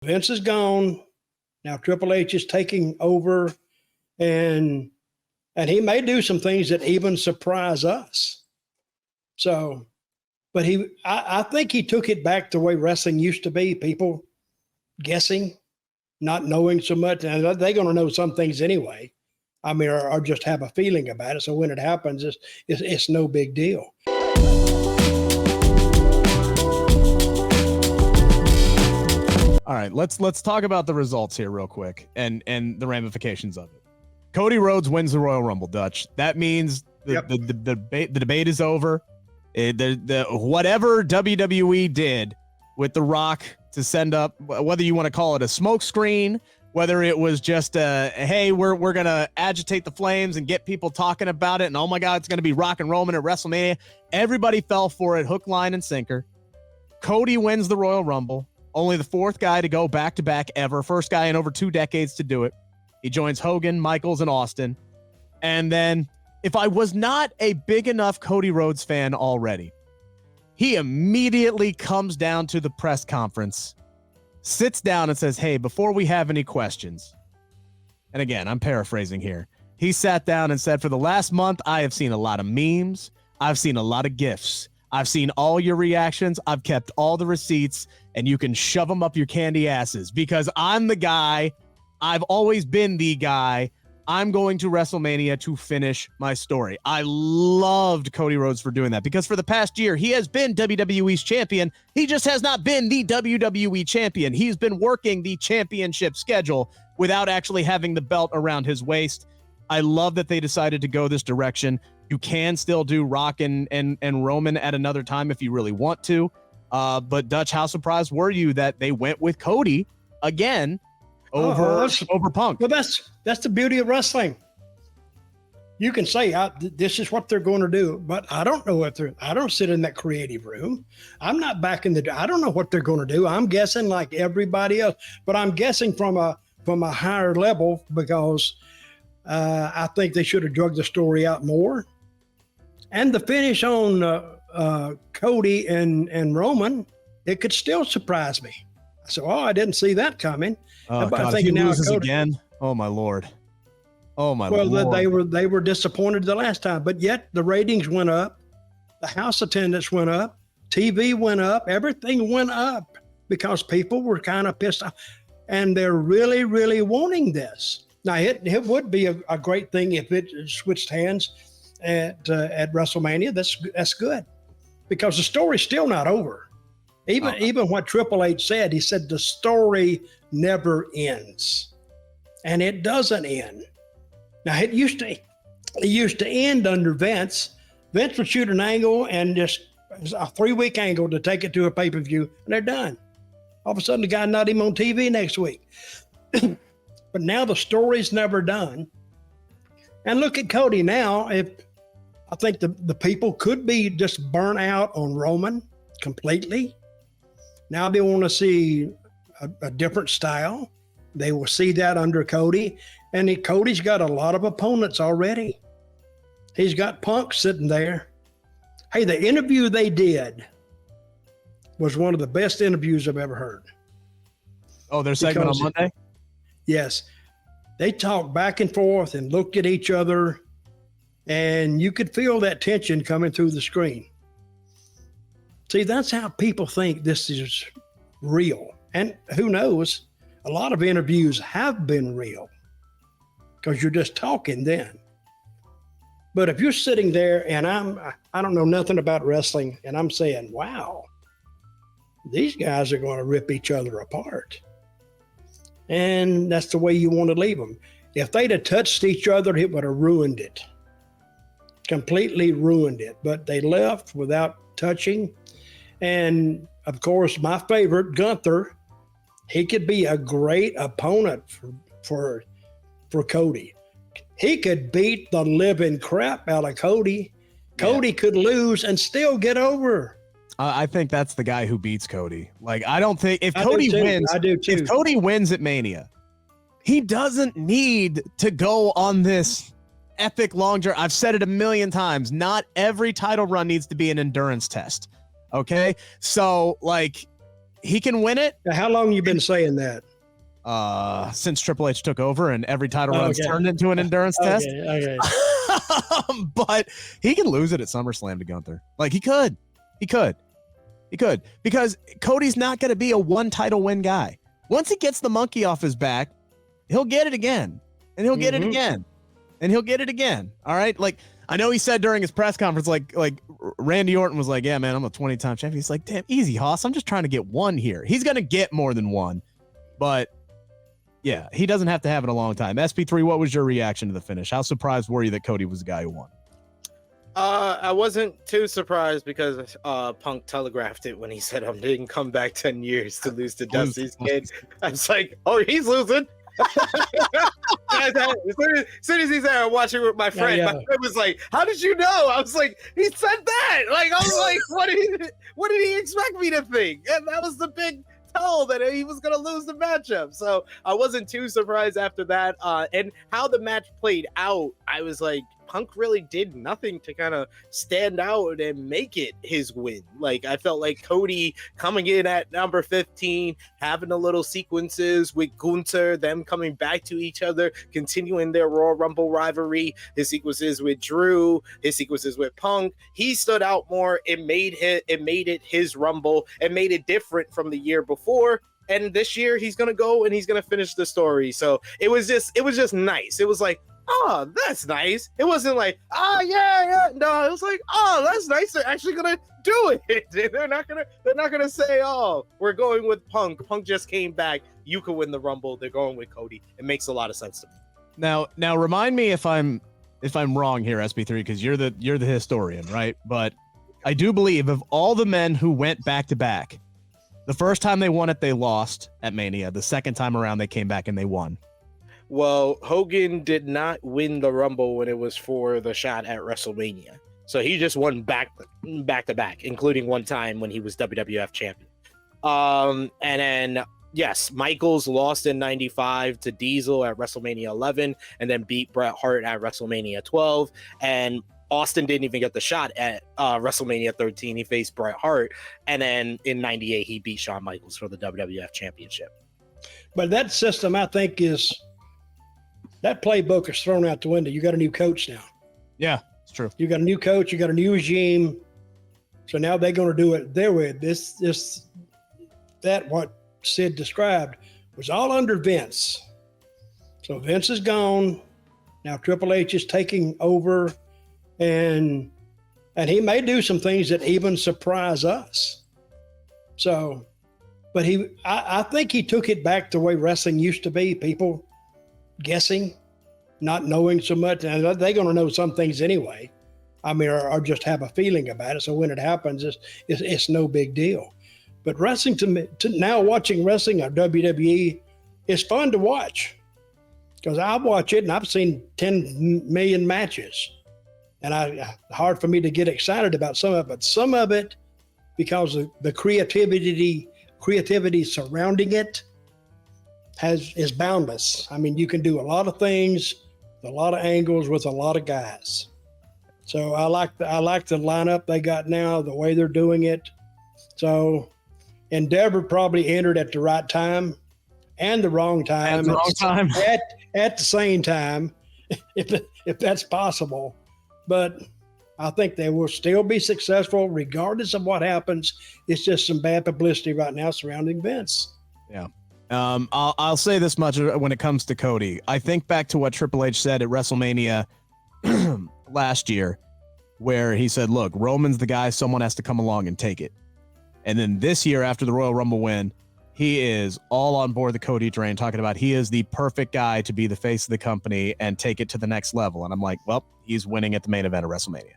Vince is gone. Now Triple H is taking over, and he may do some things that even surprise us. So, but I think he took it back the way wrestling used to be. People guessing, not knowing so much, and they're going to know some things anyway. I mean, or just have a feeling about it. So when it happens, it's no big deal. All right, let's talk about the results here real quick and the ramifications of it. Cody Rhodes wins the Royal Rumble, Dutch. That means the debate is over. Whatever WWE did with The Rock to send up, whether you want to call it a smoke screen, whether it was just hey, we're gonna agitate the flames and get people talking about it, and oh my God, it's gonna be Rock and Roman at WrestleMania. Everybody fell for it, hook, line, and sinker. Cody wins the Royal Rumble. Only the fourth guy to go back-to-back ever. First guy in over 2 decades to do it. He joins Hogan, Michaels, and Austin. And then, if I was not a big enough Cody Rhodes fan already, he immediately comes down to the press conference, sits down and says, hey, before we have any questions, and again, I'm paraphrasing here, he sat down and said, for the last month, I have seen a lot of memes. I've seen a lot of GIFs. I've seen all your reactions. I've kept all the receipts, and you can shove them up your candy asses because I'm the guy. I've always been the guy. I'm going to WrestleMania to finish my story. I loved Cody Rhodes for doing that because for the past year, he has been WWE's champion. He just has not been the WWE champion. He's been working the championship schedule without actually having the belt around his waist. I love that they decided to go this direction. You can still do Rock and Roman at another time if you really want to. But Dutch, how surprised were you that they went with Cody again over Punk? Well, that's the beauty of wrestling. You can say this is what they're going to do, but I don't know what I don't sit in that creative room. I'm not back in I don't know what they're going to do. I'm guessing like everybody else, but I'm guessing from a higher level because I think they should have drugged the story out more. And the finish on Cody and Roman, it could still surprise me. So, I didn't see that coming. Oh, God, if he loses again. Oh, my Lord. Oh, my Lord. Well, they were disappointed the last time, but yet the ratings went up. The house attendance went up. TV went up. Everything went up because people were kind of pissed off. And they're really, really wanting this. Now, it would be a great thing if it switched hands at WrestleMania. That's good because the story's still not over. Even what Triple H said, he said the story never ends, and it doesn't end. Now it used to end under Vince. Vince would shoot an angle and just a 3-week angle to take it to a pay-per-view, and they're done. All of a sudden, the guy's not even on TV next week. But now the story's never done. And look at Cody now. I think the people could be just burnt out on Roman completely. Now they want to see a different style. They will see that under Cody. And Cody's got a lot of opponents already. He's got Punk sitting there. Hey, the interview they did was one of the best interviews I've ever heard. Oh, their segment on Monday? Yes. They talked back and forth and looked at each other, and you could feel that tension coming through the screen. See, that's how people think this is real. And who knows, a lot of interviews have been real because you're just talking then. But if you're sitting there and I don't know nothing about wrestling and I'm saying, wow, these guys are going to rip each other apart. And that's the way you want to leave them. If they'd have touched each other, it would have ruined it. Completely ruined it. But they left without touching. And of course, my favorite, Gunther, he could be a great opponent for Cody. He could beat the living crap out of Cody. Cody could lose and still get over. I think that's the guy who beats Cody. Like, I don't think if Cody wins, if Cody wins at Mania, he doesn't need to go on this epic long journey. I've said it a million times. Not every title run needs to be an endurance test. Okay. So like he can win it. Now, how long you been saying that? Since Triple H took over and every title run's turned into an endurance test. Okay. But he can lose it at SummerSlam to Gunther. Like he could, because Cody's not going to be a one title win guy. Once he gets the monkey off his back, he'll get it again, and he'll get it again, and he'll get it again. All right. Like I know he said during his press conference, like Randy Orton was like, yeah, man, I'm a 20-time champion. He's like, damn, easy, Hoss. I'm just trying to get one here. He's going to get more than one, but yeah, he doesn't have to have it a long time. SP3, what was your reaction to the finish? How surprised were you that Cody was the guy who won? I wasn't too surprised because Punk telegraphed it when he said I didn't come back 10 years to lose to Dusty's kid. I was like, oh, he's losing. As soon as he said I'm watching with my friend, my friend was like, how did you know? I was like, he said that. Like, I was like, what did he expect me to think? And that was the big tell that he was going to lose the matchup. So I wasn't too surprised after that. And how the match played out, I was like, Punk really did nothing to kind of stand out and make it his win. Like, I felt like Cody coming in at number 15, having a little sequences with Gunther, them coming back to each other, continuing their Royal Rumble rivalry, his sequences with Drew, his sequences with Punk. He stood out more. It made it his Rumble. It made it different from the year before. And this year he's going to go and he's going to finish the story. So it was just nice. It was like, oh, that's nice. It wasn't like, oh yeah. No, it was like, oh, that's nice. They're actually gonna do it. They're not gonna say, oh, we're going with Punk. Punk just came back. You could win the Rumble. They're going with Cody. It makes a lot of sense to me. Now remind me if I'm wrong here, SP3, because you're the historian, right? But I do believe of all the men who went back to back, the first time they won it, they lost at Mania. The second time around, they came back and they won. Well, Hogan did not win the Rumble when it was for the shot at WrestleMania. So he just won back to back, including one time when he was WWF champion. And then, yes, Michaels lost in 95 to Diesel at WrestleMania 11 and then beat Bret Hart at WrestleMania 12. And Austin didn't even get the shot at WrestleMania 13. He faced Bret Hart. And then in 98, he beat Shawn Michaels for the WWF championship. But that system, I think, that playbook is thrown out the window. You got a new coach now. Yeah, it's true. You got a new coach. You got a new regime. So now they're going to do it their way. That what Sid described was all under Vince. So Vince is gone. Now Triple H is taking over, and he may do some things that even surprise us. So, but I think he took it back to the way wrestling used to be. People guessing, not knowing so much, and they're going to know some things anyway. I mean, or just have a feeling about it. So when it happens, it's no big deal. But wrestling now watching wrestling on WWE, it's fun to watch because I watch it and I've seen 10 million matches, and hard for me to get excited about some of it. But some of it, because of the creativity surrounding it, is boundless. I mean, you can do a lot of things, a lot of angles with a lot of guys. So I like the lineup they got now, the way they're doing it. So Endeavor probably entered at the right time and the wrong time. At the same time, if that's possible. But I think they will still be successful regardless of what happens. It's just some bad publicity right now surrounding Vince. Yeah. I'll say this much when it comes to Cody. I think back to what Triple H said at WrestleMania last year, where he said, look, Roman's the guy, someone has to come along and take it. And then this year after the Royal Rumble win, he is all on board the Cody train, talking about he is the perfect guy to be the face of the company and take it to the next level. And I'm like, well, he's winning at the main event of WrestleMania.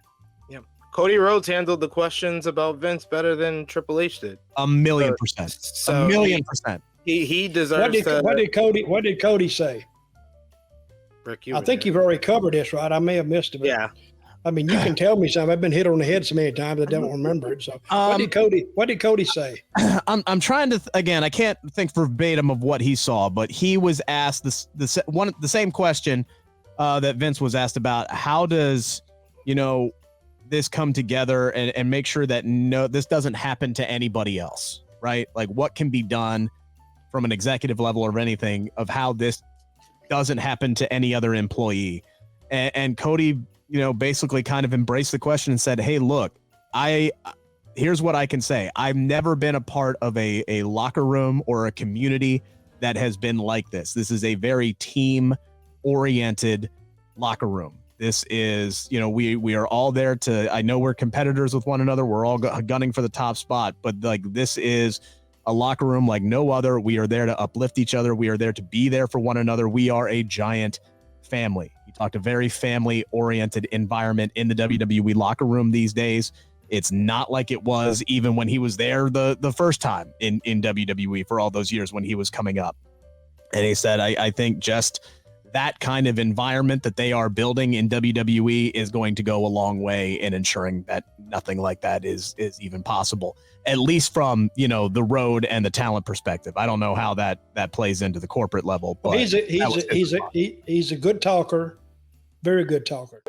Yeah. Cody Rhodes handled the questions about Vince better than Triple H did. 1,000,000%. So 1,000,000%. He deserves what did Cody say? Rick, I think you've already covered this, right? I may have missed it. Yeah. I mean, you can tell me something. I've been hit on the head so many times I don't remember it. So what did Cody say? I'm trying to again. I can't think verbatim of what he saw, but he was asked the same question that Vince was asked about. How does this come together and make sure that this doesn't happen to anybody else, right? Like what can be done from an executive level or anything of how this doesn't happen to any other employee. And Cody, basically kind of embraced the question and said, hey, look, here's what I can say. I've never been a part of a locker room or a community that has been like this. This is a very team oriented locker room. This is, we are all there I know we're competitors with one another. We're all gunning for the top spot, but like, this is a locker room like no other. We are there to uplift each other. We are there to be there for one another. We are a giant family. You talked a very family oriented environment in the WWE locker room these days. It's not like it was even when he was there the first time in WWE for all those years when he was coming up. And he said, I think just that kind of environment that they are building in WWE is going to go a long way in ensuring that nothing like that is even possible, at least from, the road and the talent perspective. I don't know how that plays into the corporate level, but he's a good talker, very good talker.